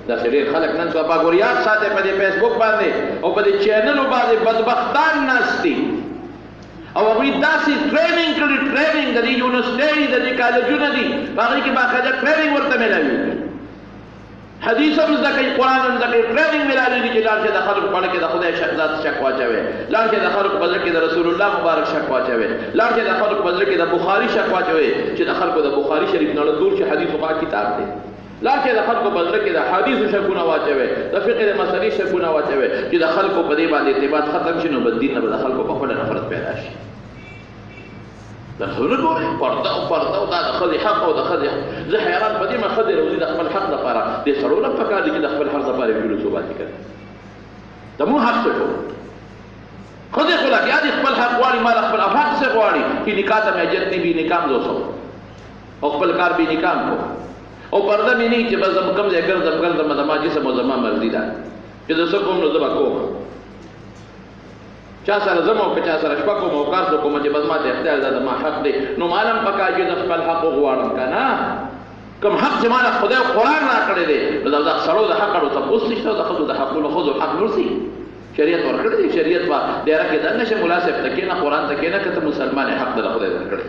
دا ډېر خلک نن سبا ګوریات ساتي په دې فیسبوک باندې او په دې چینلو باندې بدبختان ناستي او هغوی داسې ټریننګ کړي ټریننګ د دې یونیورسټۍ د دې کالجونه دي په هغې کې باقاعده ټریننګ ورته میلاوي حدیث هم زده کوي قرآن هم زده کوي ټریننګ میلاوي چې لاړ شي د خلکو په اړه کې د خدای ذات شک واچوي لاړ شي د خلکو په زړه کې د رسول الله مبارک شک واچوي لاړ شي د خلکو په زړه کې د بخاري شک واچوي چې د خلکو د بخاري شریف نه دور چې حدیث او کتاب دی لا چې د خلکو په زړه کې د حدیثو شکونه واچوي د فقه د مسلې شکونه واچوي چې د خلکو په دې باندې اعتماد ختم شي نو بد دین نه به د خلکو په خپله نفرت پیدا شي د خبرو ګورئ پرده او دا د ښځې حق او د ښځې زه حیران په دې یم ښځې روزي د خپل حق لپاره دې سړو نه پکار دي چې د خپل حق لپاره ویلو ثباتي کوي زموږ حق څه کوو ښځې خو لګیا دي خپل حق غواړي ما د خپل حق څه غواړي چې نکاح ته مې اجت نه وي نکام دوسو او خپل کار به نکام کو او پرده مې نه چې بس زم کوم ځای ګرځم زما جسم او زما مرضي ده چې زه څه کوم نو زه به کوم چا سره زم او که چا سره شپه کوم او کار کوم چې بس ما ته اختیار ده زما حق دی نو معلوم پکار چې د خپل حق وغواړم که نه کوم حق چې ما له خدای قرآن راکړی دی نو د سړو د حق اړو تپوس نشته او د ښځو د حقونو ښځو حق نورسي شریعت ورکړی دی شریعت په ډیره کې دننه شه ملا صاحب ته کښېنه قرآن ته کښېنه که ته مسلمان یې حق د خدای درکړی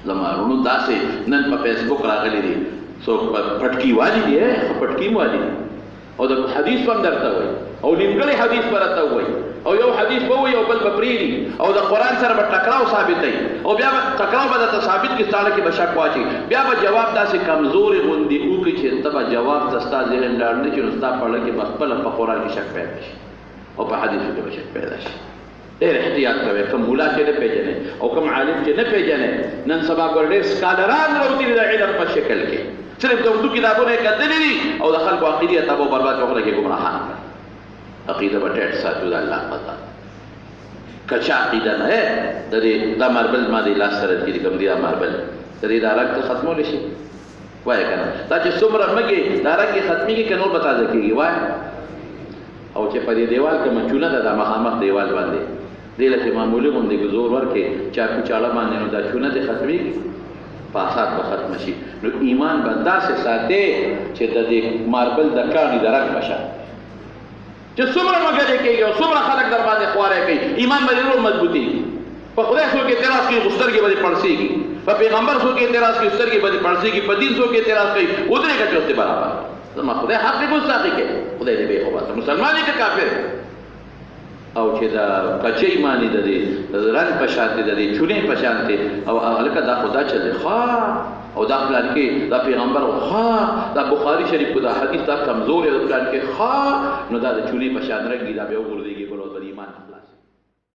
زما وروڼو داسې نن په فیسبوک راغلي دي څوک پټکي والي دي پټکي والي دي او د حدیث هم درته وایي او نیمګړی حدیث به راته وایي او یو حدیث به وایي او بل به پرېږدي او د قرآن سره به ټکراو ثابتوي او بیا به ټکراو به درته ثابت کړي ستا کې به شک واچوي بیا به جواب داسې کمزورې غوندې وکړي چې ته به جواب ته ستا ذهن لاړ نه شي نو ستا په اړه کې به خپله په قرآن کې شک پیدا شي او په حدیثو کې به شک پیدا شي ډېر احتیاط کوئ کوم مولا چې نه پېژنې او کوم عالم چې نه پېژنې نن سبا ګوره ډېر سکالران راوتلي د علم په شکل کې صرف د اردو کتابونه یې کتلي دي او د خلکو عقیدې تباه او برباد په خله کې ګمراهان کړه عقیده به ټیټ ساتو د الله پته که چا عقیده نه د دې دا ماربل ما د لاس سره کې کوم دی دا ماربل د دې دا رنګ ته ختمولی شي وایه که نه دا چې څومره مږې دا رنګ یې ختمېږي که نور به تازه کېږي وایه او چې په دې دیوال کې مچونه ده دا مخامخ دیوال باندې دې له چې معمولي غوندې که زور ورکړې چاقو چاړه باندې نو دا چونه دې ختمېږي فاساد به ختم شي نو ایمان به داسې ساتې چې د دې ماربل د کاڼي د رنګ په شان چې څومره مګرې کېږي او څومره خلک در باندې خواری کوي ایمان به دې نور مضبوطېږي په خدای څوک اعتراض کوي خو سترګې به دې پړسېږي په پیغمبر څوک اعتراض کوي سترګې به دې پړسېږي په دین څوک اعتراض کوي ودرېږه چې اوس دې برابر زما خدای حق دې ګستاخي کوي خدای دې بې خوباسه مسلمان یې که کافر او چې دا کچۍ مانی د دې رنګ په شان دی د دې چونې په شان دی او هلکه دا خو دا چل دی او دا پلان کې دا پیغمبر دا بخاري شریف کو دا حدیث دا کمزور دی دا پلان کې نو دا د چونې په شان رنګ دی دا بیا وغورځېږي بل او ایمان خلاص